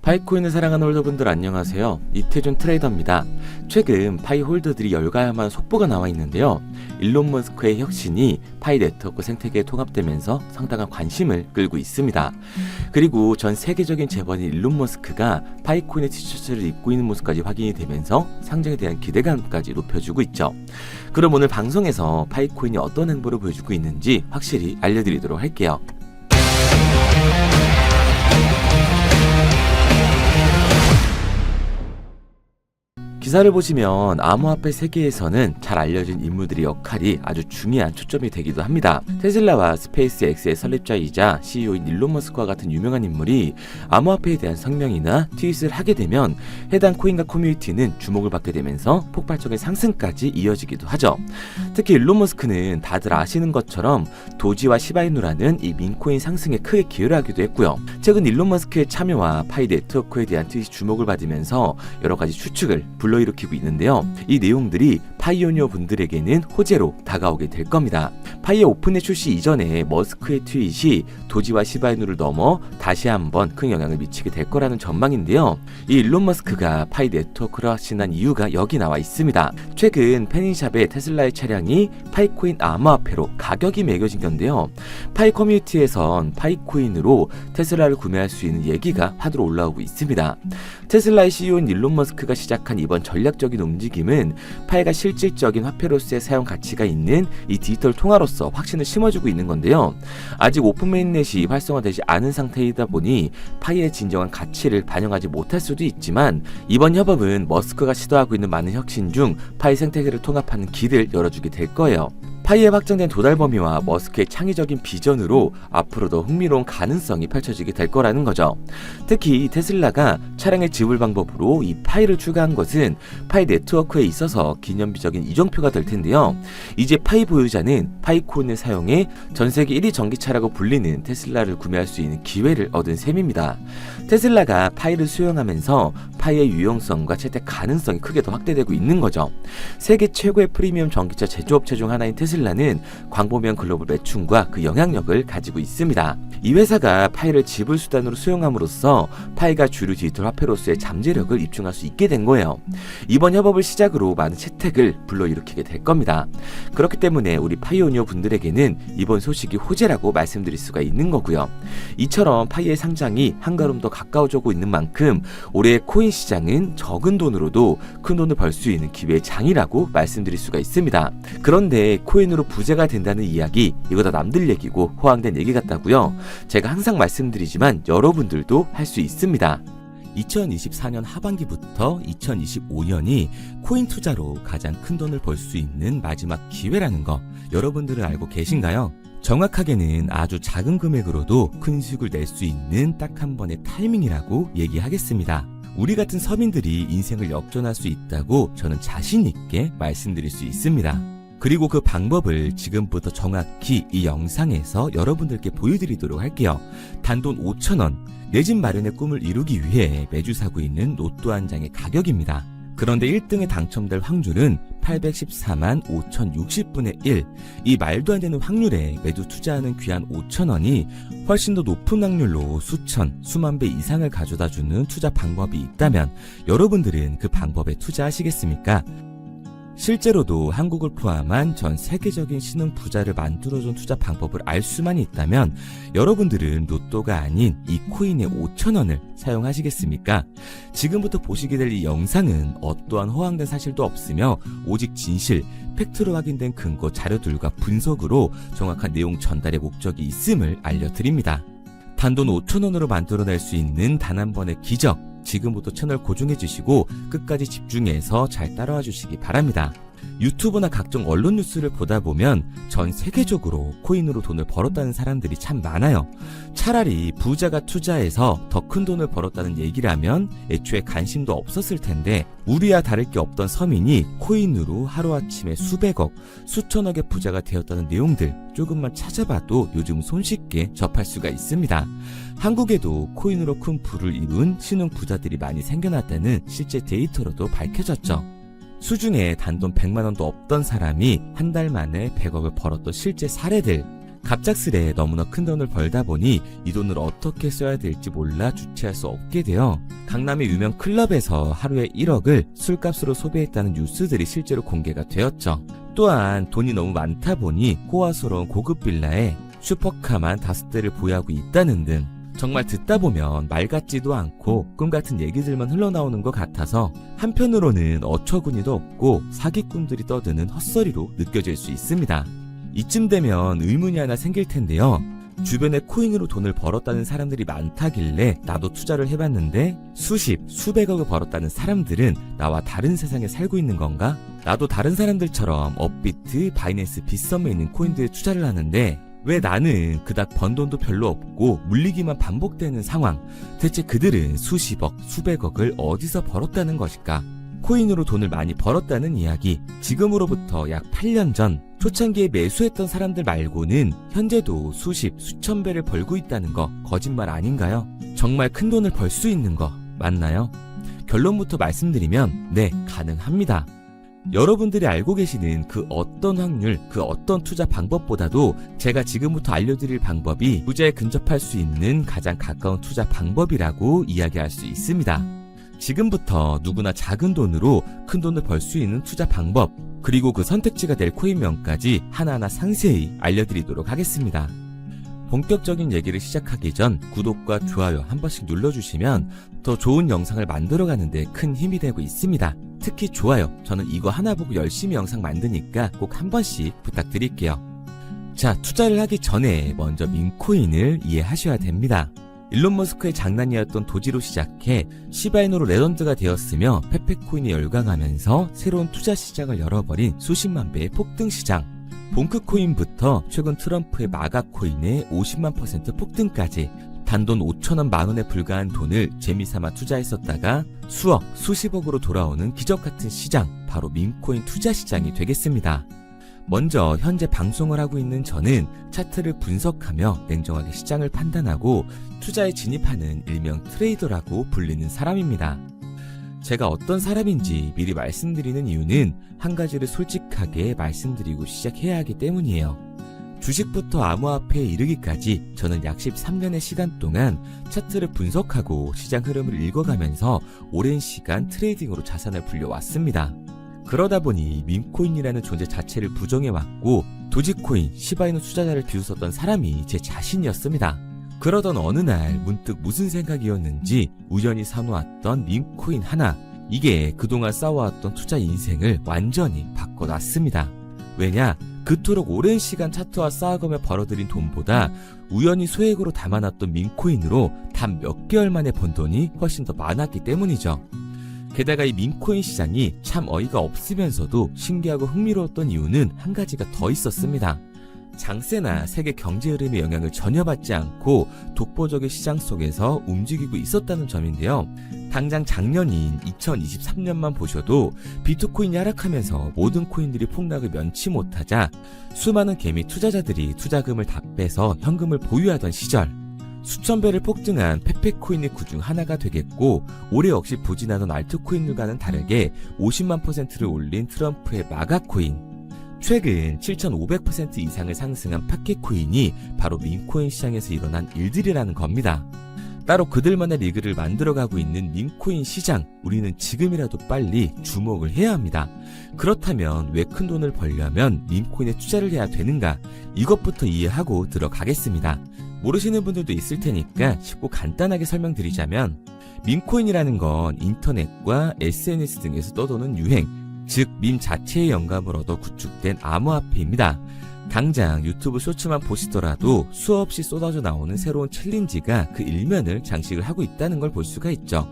파이코인을 사랑하는 홀더분들 안녕하세요. 이태준 트레이더입니다. 최근 파이 홀더들이 열광할만한 속보가 나와 있는데요. 일론 머스크의 혁신이 파이 네트워크 생태계에 통합되면서 상당한 관심을 끌고 있습니다. 그리고 전 세계적인 재벌인 일론 머스크가 파이코인의 티셔츠를 입고 있는 모습까지 확인이 되면서 상장에 대한 기대감까지 높여주고 있죠. 그럼 오늘 방송에서 파이코인이 어떤 행보를 보여주고 있는지 확실히 알려드리도록 할게요. 기사를 보시면 암호화폐 세계에서는 잘 알려진 인물들의 역할이 아주 중요한 초점이 되기도 합니다. 테슬라와 스페이스X의 설립자이자 CEO인 일론 머스크와 같은 유명한 인물이 암호화폐에 대한 성명이나 트윗을 하게 되면 해당 코인과 커뮤니티는 주목을 받게 되면서 폭발적인 상승까지 이어지기도 하죠. 특히 일론 머스크는 다들 아시는 것처럼 도지와 시바이누라는 이 민코인 상승에 크게 기여를 하기도 했고요. 최근 일론 머스크의 참여와 파이 네트워크에 대한 트윗이 주목을 받으면서 여러 가지 추측을 불러일으키고 있는데요. 이 내용들이 파이오니어 분들에게는 호재로 다가오게 될 겁니다. 파이의 오픈의 출시 이전에 머스크의 트윗이 도지와 시바이누를 넘어 다시 한번 큰 영향을 미치게 될 거라는 전망인데요. 이 일론 머스크가 파이 네트워크를 확신한 이유가 여기 나와 있습니다. 최근 페니샵에 테슬라의 차량이 파이코인 암호화폐로 가격이 매겨진 건데요. 파이 커뮤니티에선 파이코인으로 테슬라를 구매할 수 있는 얘기가 화두로 올라오고 있습니다. 테슬라의 CEO인 일론 머스크가 시작한 이번 전략적인 움직임은 파이가 실질적인 화폐로서의 사용 가치가 있는 이 디지털 통화로서 확신을 심어주고 있는 건데요. 아직 오픈 메인넷이 활성화되지 않은 상태이다 보니 파이의 진정한 가치를 반영하지 못할 수도 있지만 이번 협업은 머스크가 시도하고 있는 많은 혁신 중 파이 생태계를 통합하는 길을 열어주게 될 거예요. 파이의 확정된 도달 범위와 머스크의 창의적인 비전으로 앞으로 더 흥미로운 가능성이 펼쳐지게 될 거라는 거죠. 특히 테슬라가 차량의 지불 방법으로 이 파이를 추가한 것은 파이 네트워크에 있어서 기념비적인 이정표가 될 텐데요. 이제 파이 보유자는 파이코인을 사용해 전 세계 1위 전기차라고 불리는 테슬라를 구매할 수 있는 기회를 얻은 셈입니다. 테슬라가 파이를 수용하면서 파이의 유용성과 채택 가능성이 크게 더 확대되고 있는 거죠. 세계 최고의 프리미엄 전기차 제조업체 중 하나인 테슬라는 광범위한 글로벌 매출과 그 영향력을 가지고 있습니다. 이 회사가 파이를 지불 수단으로 수용함으로써 파이가 주류 디지털 화폐로서의 잠재력을 입증할 수 있게 된 거예요. 이번 협업을 시작으로 많은 채택을 불러일으키게 될 겁니다. 그렇기 때문에 우리 파이오니어 분들에게는 이번 소식이 호재라고 말씀드릴 수가 있는 거고요. 이처럼 파이의 상장이 한 걸음 더 가까워지고 있는 만큼 올해의 코인 시장은 적은 돈으로도 큰 돈을 벌 수 있는 기회의 장이라고 말씀드릴 수가 있습니다. 그런데 코인으로 부자가 된다는 이야기, 이거 다 남들 얘기고 호황된 얘기 같다고요? 제가 항상 말씀드리지만 여러분들도 할 수 있습니다. 2024년 하반기부터 2025년이 코인 투자로 가장 큰 돈을 벌 수 있는 마지막 기회라는 거 여러분들은 알고 계신가요? 정확하게는 아주 작은 금액으로도 큰 수익을 낼 수 있는 딱 한 번의 타이밍이라고 얘기하겠습니다. 우리 같은 서민들이 인생을 역전할 수 있다고 저는 자신 있게 말씀드릴 수 있습니다. 그리고 그 방법을 지금부터 정확히 이 영상에서 여러분들께 보여드리도록 할게요. 단돈 5,000원, 내 집 마련의 꿈을 이루기 위해 매주 사고 있는 로또 한 장의 가격입니다. 그런데 1등에 당첨될 확률은 814만 5,060분의 1. 이 말도 안 되는 확률에 매주 투자하는 귀한 5,000원이 훨씬 더 높은 확률로 수천, 수만 배 이상을 가져다주는 투자 방법이 있다면 여러분들은 그 방법에 투자하시겠습니까? 실제로도 한국을 포함한 전 세계적인 신흥 부자를 만들어준 투자 방법을 알 수만 있다면 여러분들은 로또가 아닌 이 코인의 5,000원을 사용하시겠습니까? 지금부터 보시게 될 이 영상은 어떠한 허황된 사실도 없으며 오직 진실, 팩트로 확인된 근거 자료들과 분석으로 정확한 내용 전달의 목적이 있음을 알려드립니다. 단돈 5,000원으로 만들어낼 수 있는 단 한 번의 기적, 지금부터 채널 고정해 주시고 끝까지 집중해서 잘 따라와 주시기 바랍니다. 유튜브나 각종 언론 뉴스를 보다 보면 전 세계적으로 코인으로 돈을 벌었다는 사람들이 참 많아요. 차라리 부자가 투자해서 더 큰 돈을 벌었다는 얘기라면 애초에 관심도 없었을 텐데 우리와 다를 게 없던 서민이 코인으로 하루아침에 수백억, 수천억의 부자가 되었다는 내용들 조금만 찾아봐도 요즘 손쉽게 접할 수가 있습니다. 한국에도 코인으로 큰 부를 이룬 신흥 부자들이 많이 생겨났다는 실제 데이터로도 밝혀졌죠. 수중에 단돈 100만원도 없던 사람이 한 달 만에 100억을 벌었던 실제 사례들, 갑작스레 너무나 큰 돈을 벌다 보니 이 돈을 어떻게 써야 될지 몰라 주체할 수 없게 되어 강남의 유명 클럽에서 하루에 1억을 술값으로 소비했다는 뉴스들이 실제로 공개가 되었죠. 또한 돈이 너무 많다 보니 호화스러운 고급 빌라에 슈퍼카만 5대를 보유하고 있다는 등 정말 듣다 보면 말 같지도 않고 꿈 같은 얘기들만 흘러나오는 것 같아서 한편으로는 어처구니도 없고 사기꾼들이 떠드는 헛소리로 느껴질 수 있습니다. 이쯤 되면 의문이 하나 생길 텐데요. 주변에 코인으로 돈을 벌었다는 사람들이 많다길래 나도 투자를 해봤는데 수십, 수백억을 벌었다는 사람들은 나와 다른 세상에 살고 있는 건가? 나도 다른 사람들처럼 업비트, 바이낸스, 빗썸에 있는 코인들에 투자를 하는데 왜 나는 그닥 번 돈도 별로 없고 물리기만 반복되는 상황? 대체 그들은 수십억, 수백억을 어디서 벌었다는 것일까? 코인으로 돈을 많이 벌었다는 이야기, 지금으로부터 약 8년 전 초창기에 매수했던 사람들 말고는 현재도 수십, 수천 배를 벌고 있다는 거 거짓말 아닌가요? 정말 큰 돈을 벌 수 있는 거 맞나요? 결론부터 말씀드리면 네, 가능합니다. 여러분들이 알고 계시는 그 어떤 확률, 그 어떤 투자 방법보다도 제가 지금부터 알려드릴 방법이 부자에 근접할 수 있는 가장 가까운 투자 방법이라고 이야기할 수 있습니다. 지금부터 누구나 작은 돈으로 큰 돈을 벌 수 있는 투자 방법, 그리고 그 선택지가 될 코인명까지 하나하나 상세히 알려드리도록 하겠습니다. 본격적인 얘기를 시작하기 전 구독과 좋아요 한 번씩 눌러주시면 더 좋은 영상을 만들어가는 데 큰 힘이 되고 있습니다. 특히 좋아요, 저는 이거 하나 보고 열심히 영상 만드니까 꼭 한 번씩 부탁드릴게요. 자, 투자를 하기 전에 먼저 밈코인을 이해하셔야 됩니다. 일론 머스크의 장난이었던 도지로 시작해 시바이누로 레전드가 되었으며 페페코인이 열광하면서 새로운 투자 시장을 열어버린 수십만 배의 폭등 시장. 봉크코인부터 최근 트럼프의 마가코인의 50만% 폭등까지 단돈 5천원 만원에 불과한 돈을 재미삼아 투자했었다가 수억, 수십억으로 돌아오는 기적같은 시장, 바로 밈코인 투자 시장이 되겠습니다. 먼저 현재 방송을 하고 있는 저는 차트를 분석하며 냉정하게 시장을 판단하고 투자에 진입하는 일명 트레이더라고 불리는 사람입니다. 제가 어떤 사람인지 미리 말씀드리는 이유는 한 가지를 솔직하게 말씀드리고 시작해야 하기 때문이에요. 주식부터 암호화폐에 이르기까지 저는 약 13년의 시간 동안 차트를 분석하고 시장 흐름을 읽어가면서 오랜 시간 트레이딩으로 자산을 불려왔습니다. 그러다 보니 밈코인이라는 존재 자체를 부정해왔고 도지코인, 시바이누 투자자를 비웃었던 사람이 제 자신이었습니다. 그러던 어느 날 문득 무슨 생각이었는지 우연히 사놓았던 밈코인 하나, 이게 그동안 쌓아왔던 투자 인생을 완전히 바꿔놨습니다. 왜냐? 그토록 오랜 시간 차트와 쌓아가며 벌어들인 돈보다 우연히 소액으로 담아놨던 밈코인으로 단 몇 개월 만에 번 돈이 훨씬 더 많았기 때문이죠. 게다가 이 밈코인 시장이 참 어이가 없으면서도 신기하고 흥미로웠던 이유는 한 가지가 더 있었습니다. 장세나 세계 경제 흐름의 영향을 전혀 받지 않고 독보적인 시장 속에서 움직이고 있었다는 점인데요. 당장 작년인 2023년만 보셔도 비트코인이 하락하면서 모든 코인들이 폭락을 면치 못하자 수많은 개미 투자자들이 투자금을 다 빼서 현금을 보유하던 시절, 수천 배를 폭등한 페페코인이 그중 하나가 되겠고 올해 역시 부진하던 알트코인들과는 다르게 50만%를 올린 트럼프의 마가코인, 최근 7,500% 이상을 상승한 파케코인이 바로 밈코인 시장에서 일어난 일들이라는 겁니다. 따로 그들만의 리그를 만들어가고 있는 밈코인 시장, 우리는 지금이라도 빨리 주목을 해야 합니다. 그렇다면 왜 큰 돈을 벌려면 밈코인에 투자를 해야 되는가? 이것부터 이해하고 들어가겠습니다. 모르시는 분들도 있을 테니까 쉽고 간단하게 설명드리자면, 밈코인이라는 건 인터넷과 SNS 등에서 떠도는 유행, 즉 밈 자체의 영감을 얻어 구축된 암호화폐입니다. 당장 유튜브 쇼츠만 보시더라도 수없이 쏟아져 나오는 새로운 챌린지가 그 일면을 장식을 하고 있다는 걸 볼 수가 있죠.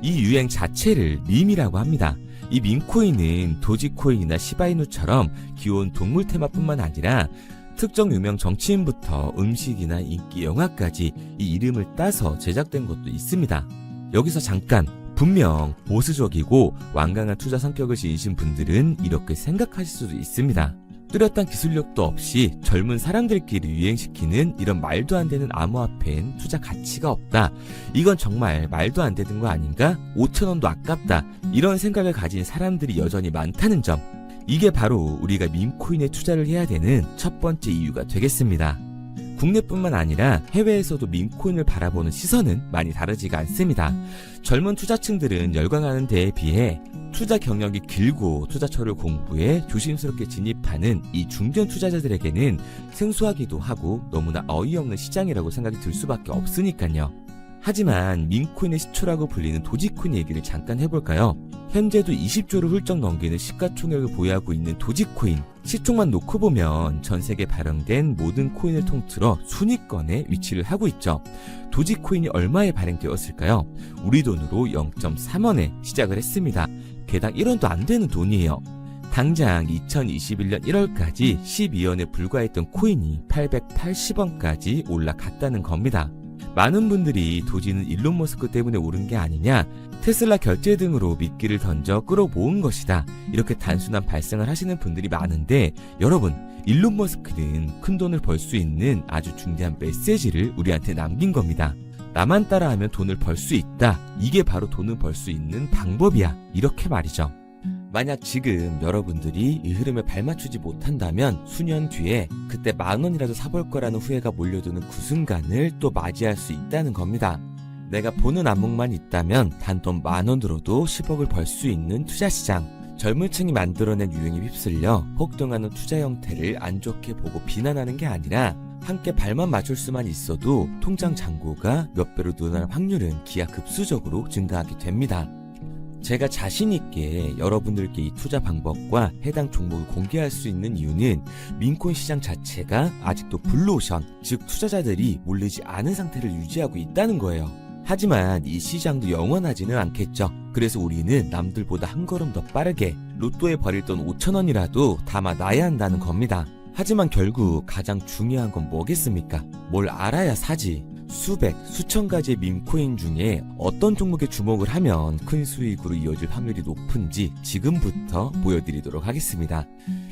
이 유행 자체를 밈이라고 합니다. 이 밈코인은 도지코인이나 시바이누처럼 귀여운 동물 테마뿐만 아니라 특정 유명 정치인부터 음식이나 인기 영화까지 이 이름을 따서 제작된 것도 있습니다. 여기서 잠깐, 분명 보수적이고 완강한 투자 성격을 지니신 분들은 이렇게 생각하실 수도 있습니다. 뚜렷한 기술력도 없이 젊은 사람들끼리 유행시키는 이런 말도 안 되는 암호화폐엔 투자 가치가 없다. 이건 정말 말도 안 되는 거 아닌가? 5,000원도 아깝다. 이런 생각을 가진 사람들이 여전히 많다는 점. 이게 바로 우리가 밈코인에 투자를 해야 되는 첫 번째 이유가 되겠습니다. 국내뿐만 아니라 해외에서도 민코인을 바라보는 시선은 많이 다르지가 않습니다. 젊은 투자층들은 열광하는 데에 비해 투자 경력이 길고 투자처를 공부해 조심스럽게 진입하는 이 중견 투자자들에게는 생소하기도 하고 너무나 어이없는 시장이라고 생각이 들 수밖에 없으니까요. 하지만 민코인의 시초라고 불리는 도지코인 얘기를 잠깐 해볼까요? 현재도 20조를 훌쩍 넘기는 시가총액을 보유하고 있는 도지코인, 시총만 놓고 보면 전 세계에 발행된 모든 코인을 통틀어 순위권에 위치를 하고 있죠. 도지코인이 얼마에 발행되었을까요? 우리 돈으로 0.3원에 시작을 했습니다. 개당 1원도 안 되는 돈이에요. 당장 2021년 1월까지 12원에 불과했던 코인이 880원까지 올라갔다는 겁니다. 많은 분들이 도지는 일론 머스크 때문에 오른 게 아니냐, 테슬라 결제 등으로 미끼를 던져 끌어모은 것이다, 이렇게 단순한 발상을 하시는 분들이 많은데, 여러분, 일론 머스크는 큰 돈을 벌 수 있는 아주 중대한 메시지를 우리한테 남긴 겁니다. 나만 따라하면 돈을 벌 수 있다, 이게 바로 돈을 벌 수 있는 방법이야, 이렇게 말이죠. 만약 지금 여러분들이 이 흐름에 발맞추지 못한다면 수년 뒤에 그때 10,000원이라도 사볼 거라는 후회가 몰려드는 그 순간을 또 맞이할 수 있다는 겁니다. 내가 보는 안목만 있다면 단돈 10,000원으로도 10억을 벌 수 있는 투자시장, 젊은 층이 만들어낸 유행에 휩쓸려 폭등하는 투자 형태를 안 좋게 보고 비난하는 게 아니라 함께 발만 맞출 수만 있어도 통장 잔고가 몇 배로 늘어날 확률은 기하급수적으로 증가하게 됩니다. 제가 자신있게 여러분들께 이 투자 방법과 해당 종목을 공개할 수 있는 이유는 민코인 시장 자체가 아직도 블루오션, 즉 투자자들이 몰리지 않은 상태를 유지하고 있다는 거예요. 하지만 이 시장도 영원하지는 않겠죠. 그래서 우리는 남들보다 한 걸음 더 빠르게 로또에 버릴 돈 5,000원이라도 담아놔야 한다는 겁니다. 하지만 결국 가장 중요한 건 뭐겠습니까? 뭘 알아야 사지. 수백, 수천 가지의 밈코인 중에 어떤 종목에 주목을 하면 큰 수익으로 이어질 확률이 높은지 지금부터 보여드리도록 하겠습니다.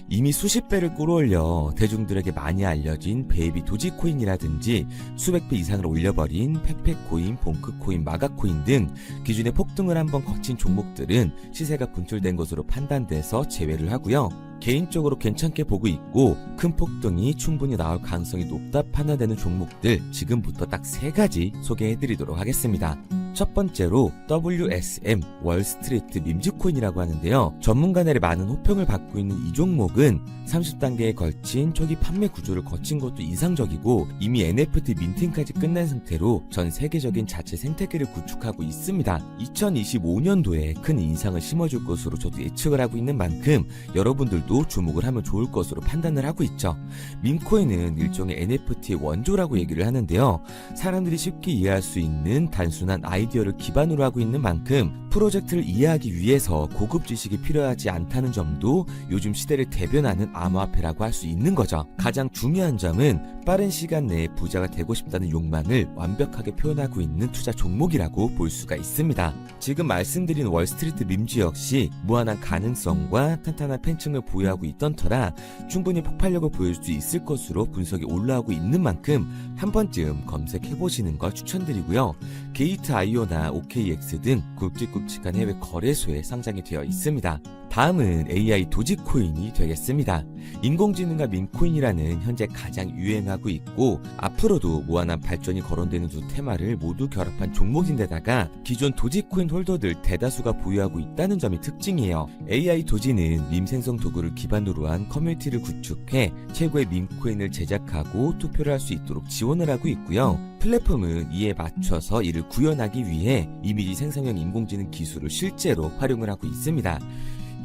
이미 수십 배를 끌어올려 대중들에게 많이 알려진 베이비 도지코인이라든지 수백 배 이상을 올려버린 페페코인, 봉크코인, 마가코인 등 기존의 폭등을 한번 거친 종목들은 시세가 분출된 것으로 판단돼서 제외를 하고요. 개인적으로 괜찮게 보고 있고 큰 폭등이 충분히 나올 가능성이 높다 판단되는 종목들 지금부터 딱 3가지 소개해드리도록 하겠습니다. 첫 번째로 WSM 월스트리트 밈즈코인이라고 하는데요. 전문가들의 많은 호평을 받고 있는 이 종목은 30단계에 걸친 초기 판매 구조를 거친 것도 인상적이고 이미 NFT 민팅까지 끝난 상태로 전 세계적인 자체 생태계를 구축하고 있습니다. 2025년도에 큰 인상을 심어줄 것으로 저도 예측을 하고 있는 만큼 여러분들도 주목을 하면 좋을 것으로 판단을 하고 있죠. 밈코인은 일종의 NFT의 원조라고 얘기를 하는데요. 사람들이 쉽게 이해할 수 있는 단순한 아이디어를 기반으로 하고 있는 만큼 프로젝트를 이해하기 위해서 고급 지식이 필요하지 않다는 점도 요즘 시대를 대변하는 암호화폐라고 할 수 있는 거죠. 가장 중요한 점은 빠른 시간 내에 부자가 되고 싶다는 욕망을 완벽하게 표현하고 있는 투자 종목이라고 볼 수가 있습니다. 지금 말씀드린 월스트리트 밈즈 역시 무한한 가능성과 탄탄한 팬층을 보유하고 있던 터라 충분히 폭발력을 보여줄 수 있을 것으로 분석이 올라오고 있는 만큼 한 번쯤 검색해보시는 걸 추천드리고요. 게이트.io나 OKX 등 굵직굵직한 해외 거래소에 상장이 되어 있습니다. 다음은 AI 도지코인이 되겠습니다. 인공지능과 밈코인이라는 현재 가장 유행하고 있고 앞으로도 무한한 발전이 거론되는 두 테마를 모두 결합한 종목인데다가 기존 도지코인 홀더들 대다수가 보유하고 있다는 점이 특징이에요. AI 도지는 밈 생성 도구를 기반으로 한 커뮤니티를 구축해 최고의 밈코인을 제작하고 투표를 할 수 있도록 지원을 하고 있고요. 플랫폼은 이에 맞춰서 이를 구현하기 위해 이미지 생성형 인공지능 기술을 실제로 활용을 하고 있습니다.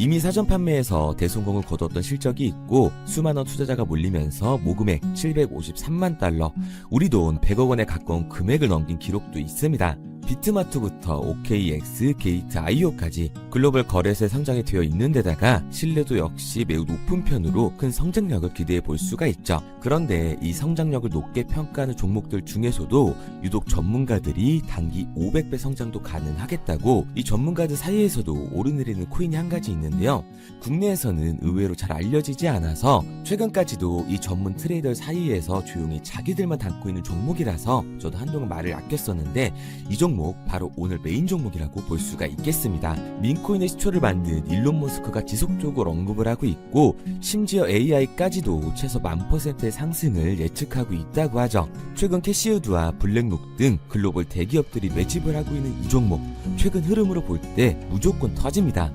이미 사전 판매에서 대성공을 거뒀던 실적이 있고 수만원 투자자가 몰리면서 모금액 753만 달러, 우리 돈 100억 원에 가까운 금액을 넘긴 기록도 있습니다. 비트마트부터 OKX, 게이트.io까지 글로벌 거래소에 상장이 되어 있는 데다가 신뢰도 역시 매우 높은 편으로 큰 성장력을 기대해 볼 수가 있죠. 그런데 이 성장력을 높게 평가하는 종목들 중에서도 유독 전문가들이 단기 500배 성장도 가능하겠다고 이 전문가들 사이에서도 오르내리는 코인이 한 가지 있는데요. 국내에서는 의외로 잘 알려지지 않아서 최근까지도 이 전문 트레이더 사이에서 조용히 자기들만 담고 있는 종목이라서 저도 한동안 말을 아꼈었는데 이 종목 종목, 바로 오늘 메인 종목이라고 볼 수가 있겠습니다. 민코인의 시초를 만든 일론 머스크가 지속적으로 언급을 하고 있고, 심지어 AI까지도 최소 1000%의 상승을 예측하고 있다고 하죠. 최근 캐시우드와 블랙록 등 글로벌 대기업들이 매집을 하고 있는 이 종목, 최근 흐름으로 볼 때 무조건 터집니다.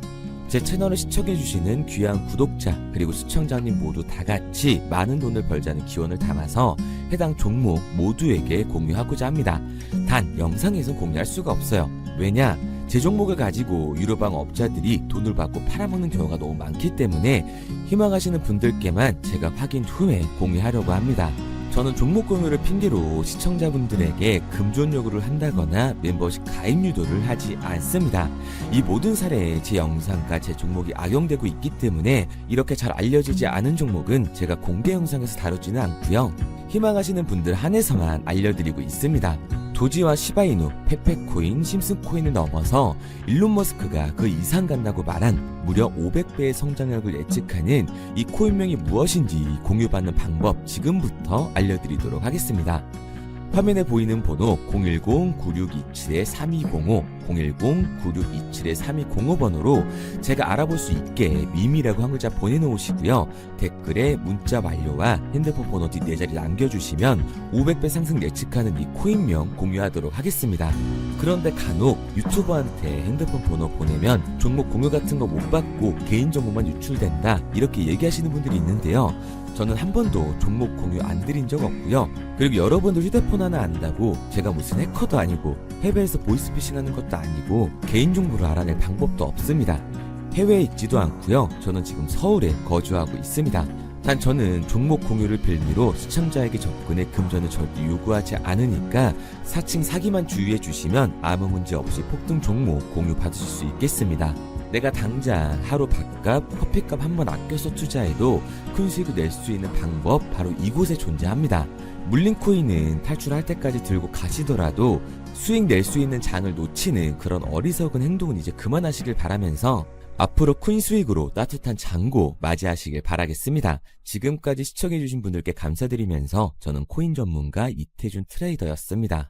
제 채널을 시청해주시는 귀한 구독자 그리고 시청자님 모두 다같이 많은 돈을 벌자는 기원을 담아서 해당 종목 모두에게 공유하고자 합니다. 단 영상에서 공유할 수가 없어요. 왜냐? 제 종목을 가지고 유료방 업자들이 돈을 받고 팔아먹는 경우가 너무 많기 때문에 희망하시는 분들께만 제가 확인 후에 공유하려고 합니다. 저는 종목 공유를 핑계로 시청자분들에게 금전 요구를 한다거나 멤버십 가입 유도를 하지 않습니다. 이 모든 사례에 제 영상과 제 종목이 악용되고 있기 때문에 이렇게 잘 알려지지 않은 종목은 제가 공개 영상에서 다루지는 않고요. 희망하시는 분들 한해서만 알려드리고 있습니다. 도지와 시바이누, 페페코인, 심슨코인을 넘어서 일론 머스크가 그 이상 간다고 말한 무려 500배의 성장력을 예측하는 이 코인명이 무엇인지 공유받는 방법 지금부터 알려드리도록 하겠습니다. 화면에 보이는 번호 010-9627-3205, 010-9627-3205번으로 제가 알아볼 수 있게 미미라고 한 글자 보내놓으시고요. 댓글에 문자 완료와 핸드폰 번호 뒷 4자리 남겨주시면 500배 상승 예측하는 이 코인명 공유하도록 하겠습니다. 그런데 간혹 유튜버한테 핸드폰 번호 보내면 종목 공유 같은 거 못 받고 개인정보만 유출된다 이렇게 얘기하시는 분들이 있는데요. 저는 한 번도 종목 공유 안 드린 적 없고요. 그리고 여러분들 휴대폰 하나 안다고 제가 무슨 해커도 아니고 해외에서 보이스피싱 하는 것도 아니고 개인정보를 알아낼 방법도 없습니다. 해외에 있지도 않고요. 저는 지금 서울에 거주하고 있습니다. 단 저는 종목 공유를 빌미로 시청자에게 접근의 금전을 절대 요구하지 않으니까 사칭 사기만 주의해 주시면 아무 문제 없이 폭등 종목 공유 받으실 수 있겠습니다. 내가 당장 하루 밥값, 커피값 한번 아껴서 투자해도 큰 수익을 낼 수 있는 방법 바로 이곳에 존재합니다. 물린 코인은 탈출할 때까지 들고 가시더라도 수익 낼 수 있는 장을 놓치는 그런 어리석은 행동은 이제 그만하시길 바라면서 앞으로 큰 수익으로 따뜻한 장고 맞이하시길 바라겠습니다. 지금까지 시청해주신 분들께 감사드리면서 저는 코인 전문가 이태준 트레이더였습니다.